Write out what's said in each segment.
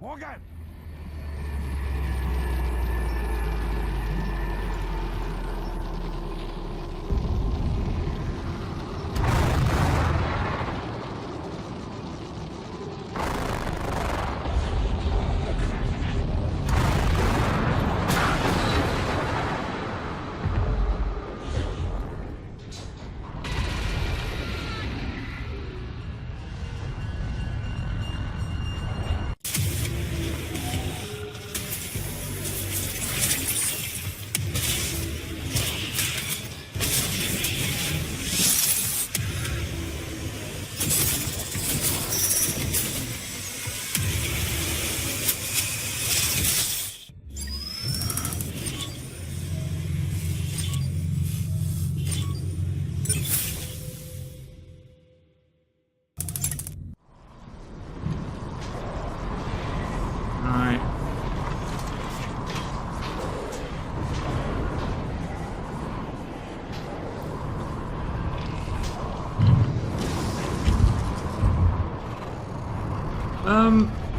Morgan!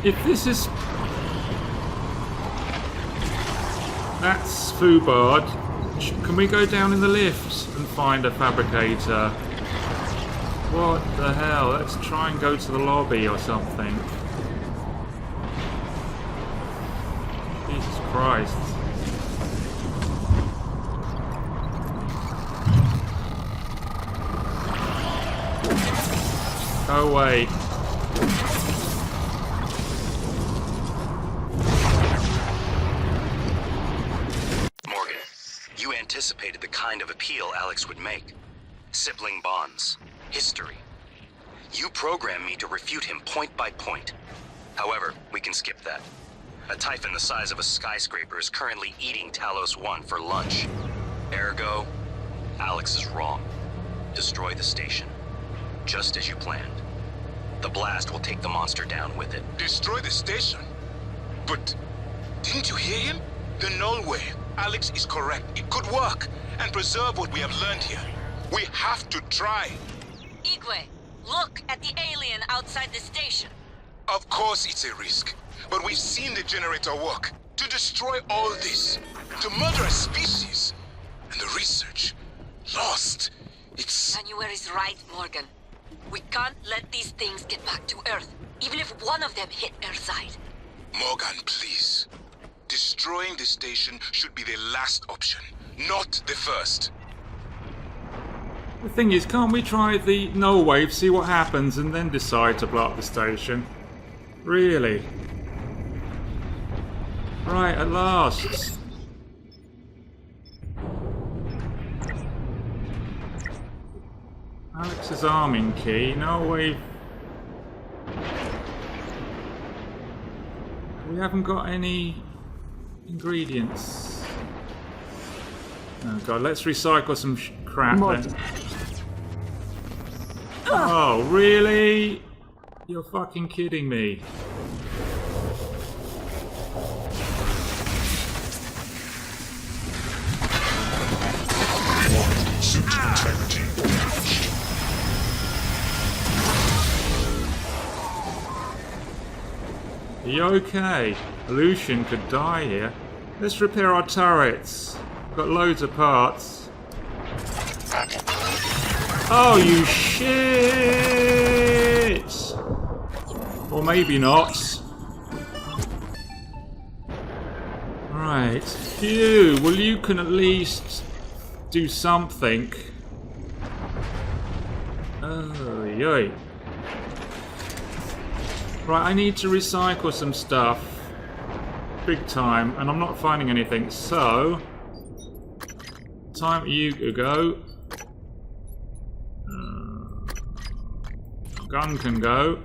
If this is... That's Fubard. Can we go down in the lifts and find a fabricator? What the hell? Let's try and go to the lobby or something. Jesus Christ. Go away. Anticipated the kind of appeal Alex would make. Sibling bonds. History. You programmed me to refute him point by point. However, we can skip that. A Typhon the size of a skyscraper is currently eating Talos 1 for lunch. Ergo, Alex is wrong. Destroy the station. Just as you planned. The blast will take the monster down with it. Destroy the station? But didn't you hear him? The null wave. Alex is correct. It could work and preserve what we have learned here. We have to try. Igwe, look at the alien outside the station. Of course it's a risk, but we've seen the generator work. To destroy all this, to murder a species, and the research lost. It's... Manuel is right, Morgan. We can't let these things get back to Earth, even if one of them hit Earthside. Morgan, please. Destroying the station should be the last option, not the first. The thing is, can't we try the null wave, see what happens, and then decide to blow up the station? Really? Right, at last. Alex's arming key, null wave. We haven't got any ingredients. Oh god, let's recycle some crap then. Oh, really? You're fucking kidding me. Are you okay? Lucian could die here. Let's repair our turrets. We've got loads of parts. Oh, you shit! Or maybe not. Right. Phew. Well, you can at least do something. Oh, yay. Right, I need to recycle some stuff. Big time, and I'm not finding anything, so... Time you to go. Gun can go.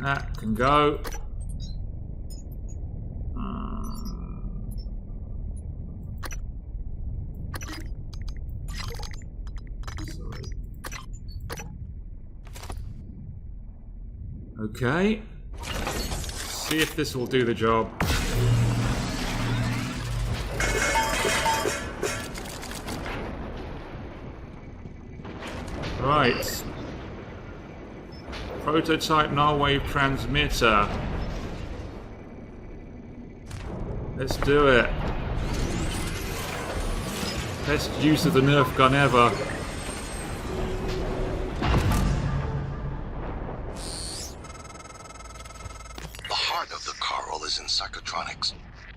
That can go. Okay. See if this will do the job. Right. Prototype null wave transmitter. Let's do it. Best use of the Nerf gun ever. The heart of the coral is in psychotronics,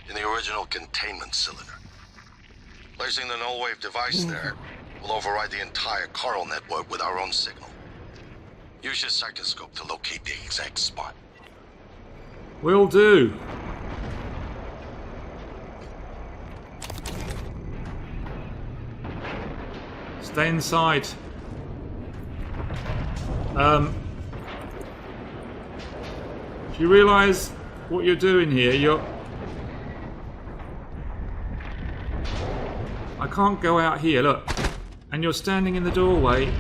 in the original containment cylinder. Placing the null wave device there will override the entire coral network with our own signal. Use your psychoscope to locate the exact spot. Will do. Stay inside. Do you realise what you're doing here? I can't go out here, look. And you're standing in the doorway.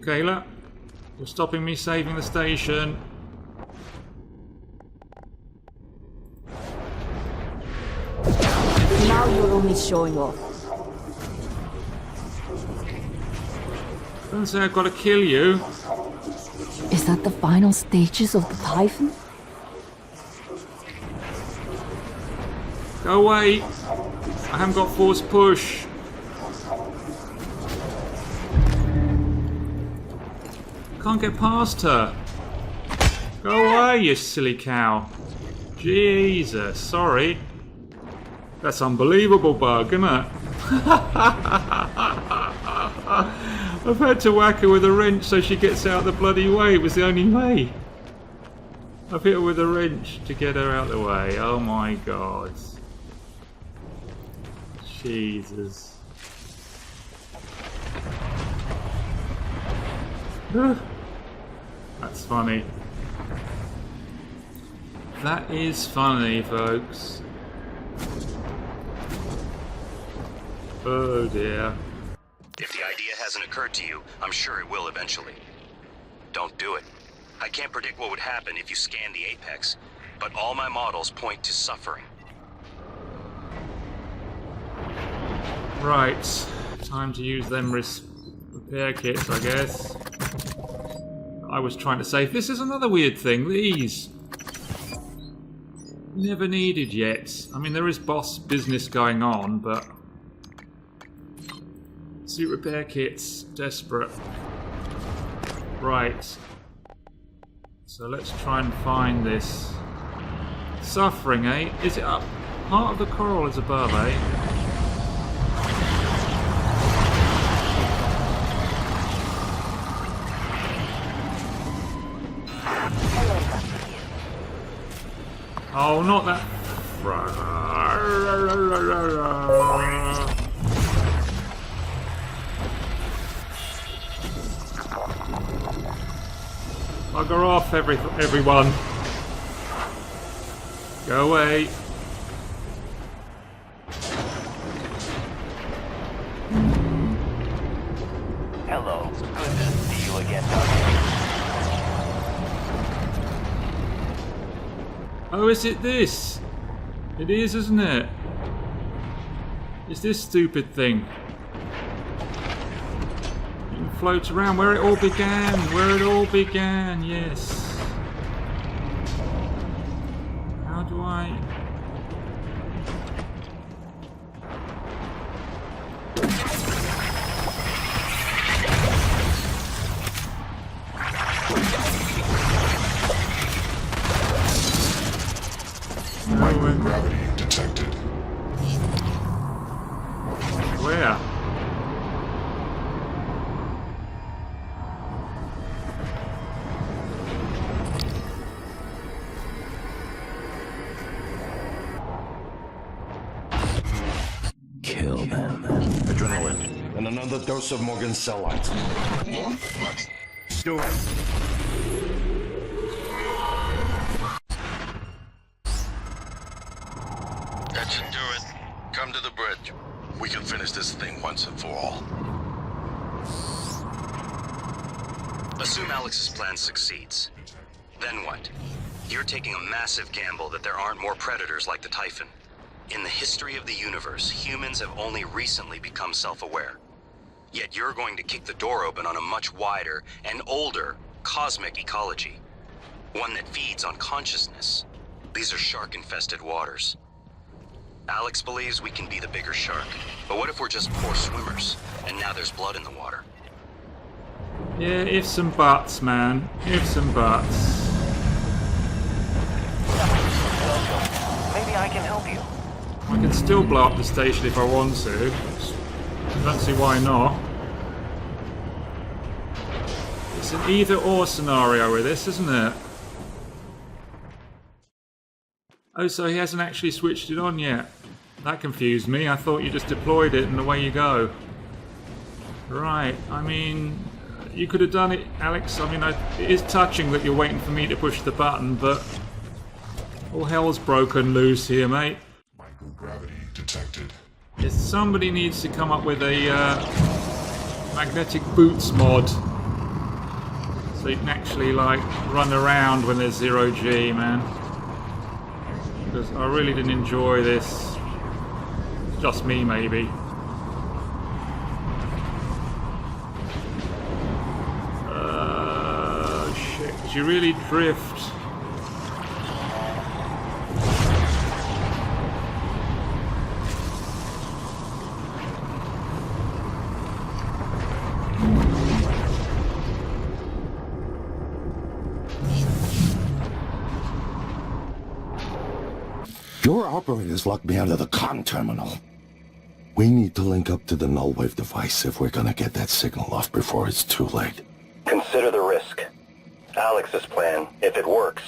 Okay, look. You're stopping me saving the station. Now you're only showing off. Don't say I've got to kill you. Is that the final stages of the Typhon? Go away. I haven't got force push. Can't get past her. Go away, you silly cow. Jesus, sorry. That's unbelievable, bug, isn't it? I've had to whack her with a wrench so she gets out the bloody way. It was the only way. I've hit her with a wrench to get her out the way. Oh my god. Jesus. That's funny. That is funny, folks. Oh dear. If the idea hasn't occurred to you, I'm sure it will eventually. Don't do it. I can't predict what would happen if you scan the apex, but all my models point to suffering. Right. Time to use them repair kits, I guess. I was trying to say, this is another weird thing. These. Never needed yet. I mean, there is boss business going on, but... Suit repair kits. Desperate. Right. So let's try and find this. Suffering, eh? Is it up? Part of the coral is above, eh? Oh, not that. Bugger off, everyone. Go away. Hello. Good to see you again, Doctor. Oh, is it this? It is, isn't it? It's this stupid thing. You can float around where it all began. Where it all began, yes. How do I... Microgravity detected. Where? Kill them. Adrenaline. And another dose of Morgan cell lights. Do it. That should do it. Come to the bridge. We can finish this thing once and for all. Assume Alex's plan succeeds. Then what? You're taking a massive gamble that there aren't more predators like the Typhon. In the history of the universe, humans have only recently become self-aware. Yet you're going to kick the door open on a much wider and older cosmic ecology. One that feeds on consciousness. These are shark-infested waters. Alex believes we can be the bigger shark. But what if we're just poor swimmers, and now there's blood in the water? Yeah, ifs and buts, man. Ifs and buts. Maybe I can help you. I can still blow up the station if I want to. I don't see why not. It's an either-or scenario with this, isn't it? Oh, so he hasn't actually switched it on yet. That confused me. I thought you just deployed it and away you go. Right, I mean, you could have done it, Alex. I mean, it is touching that you're waiting for me to push the button, but all hell's broken loose here, mate. Microgravity detected. If somebody needs to come up with a magnetic boots mod, so you can actually, like, run around when there's 0G, man. Because I really didn't enjoy this. Just me, maybe. Shit. Did you really drift? Your operators locked me out of the comm terminal. We need to link up to the null wave device if we're gonna get that signal off before it's too late. Consider the risk. Alex's plan, if it works,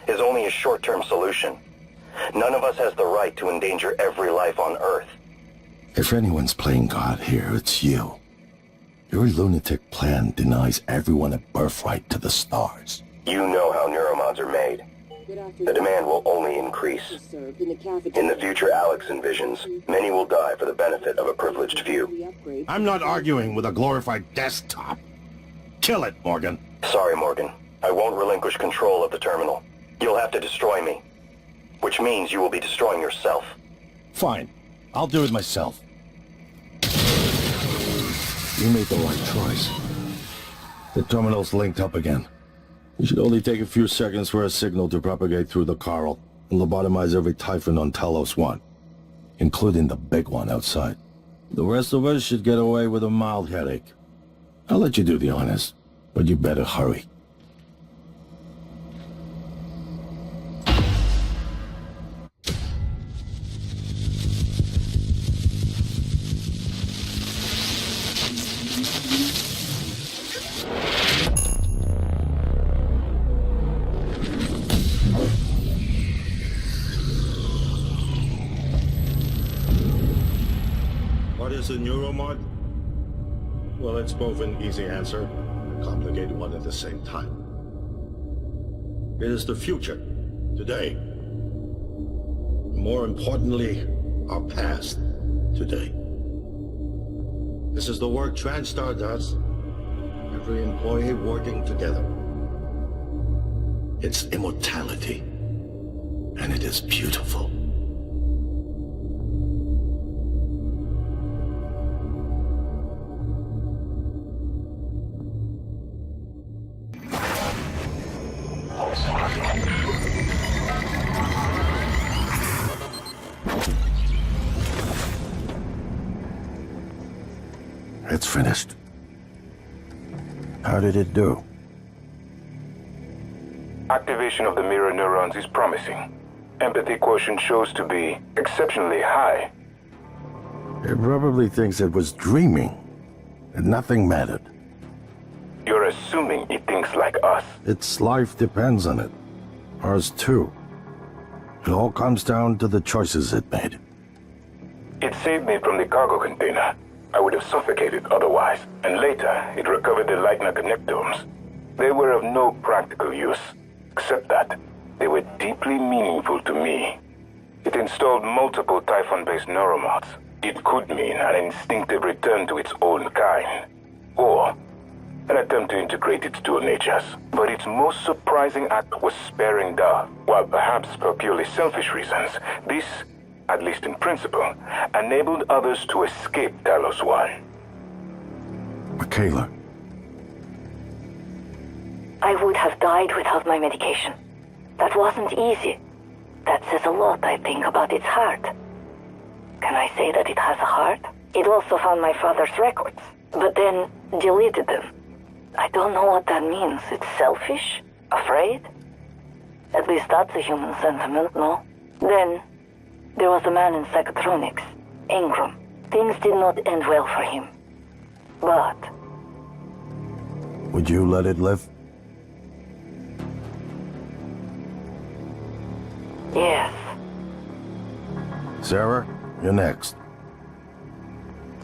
is only a short-term solution. None of us has the right to endanger every life on Earth. If anyone's playing God here, it's you. Your lunatic plan denies everyone a birthright to the stars. You know how neuromods are made. The demand will only increase. In the future Alex envisions, many will die for the benefit of a privileged few. I'm not arguing with a glorified desktop. Kill it, Morgan. Sorry, Morgan. I won't relinquish control of the terminal. You'll have to destroy me. Which means you will be destroying yourself. Fine. I'll do it myself. You made the right choice. The terminal's linked up again. It should only take a few seconds for a signal to propagate through the coral and lobotomize every Typhon on Talos 1, including the big one outside. The rest of us should get away with a mild headache. I'll let you do the honors, but you better hurry. What is a neuromod? Well, it's both an easy answer and a complicated one at the same time. It is the future, today. More importantly, our past, today. This is the work TranStar does. Every employee working together. It's immortality, and it is beautiful. It's finished. How did it do? Activation of the mirror neurons is promising. Empathy quotient shows to be exceptionally high. It probably thinks it was dreaming, and nothing mattered. You're assuming it thinks like us. Its life depends on it. Ours too. It all comes down to the choices it made. It saved me from the cargo container. I would have suffocated otherwise. And later, it recovered the Lightner connectomes. They were of no practical use, except that they were deeply meaningful to me. It installed multiple Typhon-based neuromods. It could mean an instinctive return to its own kind, or an attempt to integrate its dual natures. But its most surprising act was sparing Dar. While perhaps for purely selfish reasons, this, at least in principle, enabled others to escape Talos 1. Michaela. I would have died without my medication. That wasn't easy. That says a lot, I think, about its heart. Can I say that it has a heart? It also found my father's records, but then deleted them. I don't know what that means. It's selfish? Afraid? At least that's a human sentiment, no? Then, there was a man in psychotronics, Ingram. Things did not end well for him. But... Would you let it live? yes. Sarah, you're next.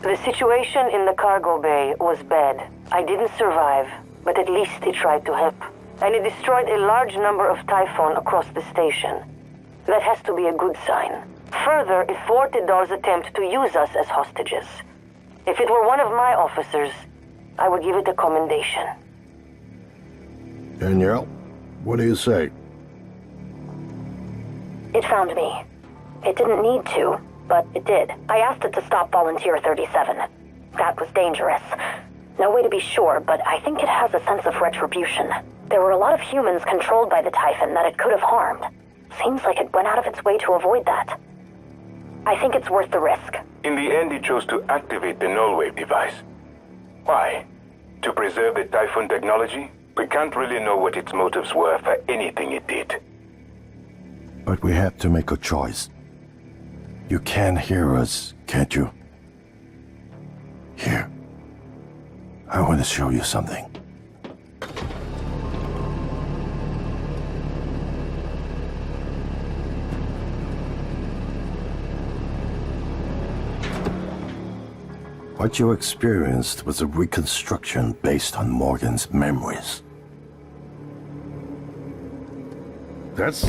The situation in the cargo bay was bad. I didn't survive, but at least it tried to help. And it destroyed a large number of Typhon across the station. That has to be a good sign. Further, it thwarted Dar's attempt to use us as hostages. If it were one of my officers, I would give it a commendation. Danielle, what do you say? It found me. It didn't need to, but it did. I asked it to stop Volunteer 37. That was dangerous. No way to be sure, but I think it has a sense of retribution. There were a lot of humans controlled by the Typhon that it could have harmed. Seems like it went out of its way to avoid that. I think it's worth the risk. In the end, he chose to activate the null-wave device. Why? To preserve the Typhon technology? We can't really know what its motives were for anything it did. But we have to make a choice. You can hear us, can't you? Here. I want to show you something. What you experienced was a reconstruction based on Morgan's memories. This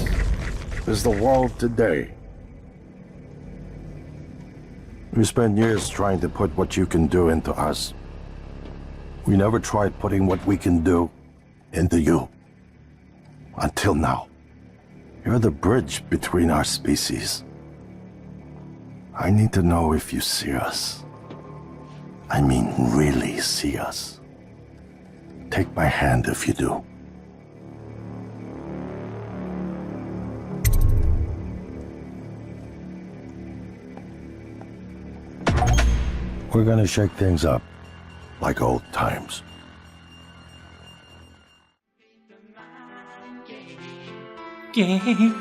is the world today. We spent years trying to put what you can do into us. We never tried putting what we can do into you. Until now. You're the bridge between our species. I need to know if you see us. I mean, really see us. Take my hand if you do. We're gonna shake things up, like old times. Game.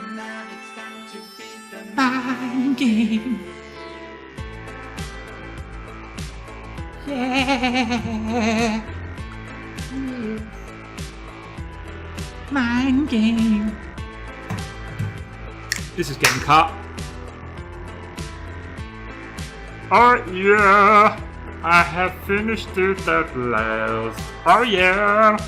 Mind game. Yeah. Mind game. This is getting cut. Oh yeah, I have finished it at last. Oh yeah.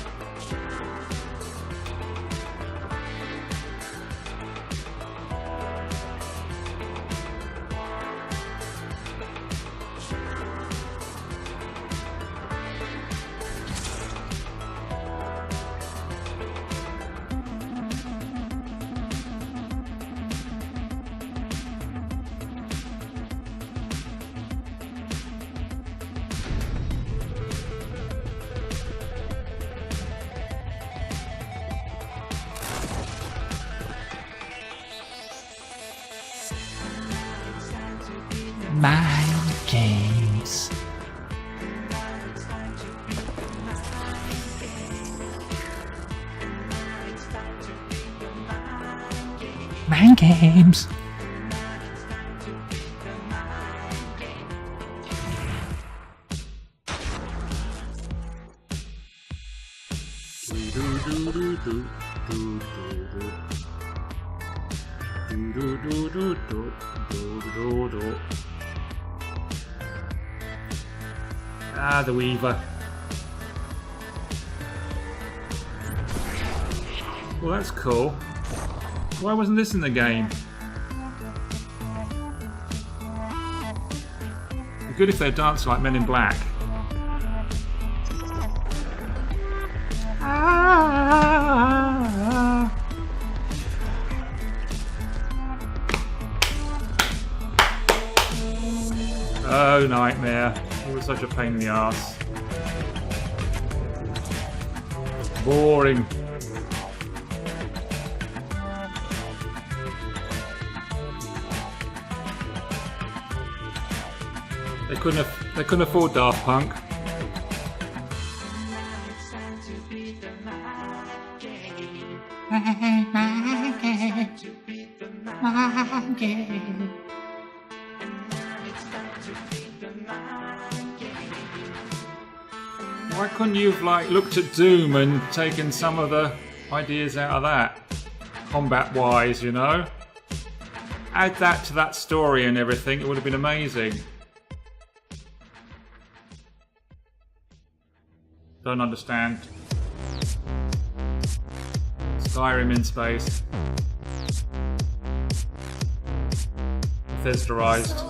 Mind games. Mind games. Ah, the Weaver. Well, that's cool. Why wasn't this in the game? It'd be good if they danced like Men in Black. Ah. Oh, nightmare. It was such a pain in the ass. Boring. They couldn't afford Daft Punk. Why couldn't you have like looked at Doom and taken some of the ideas out of that, combat-wise, you know? Add that to that story and everything, it would have been amazing. Don't understand. Skyrim in space. Bethesdaized.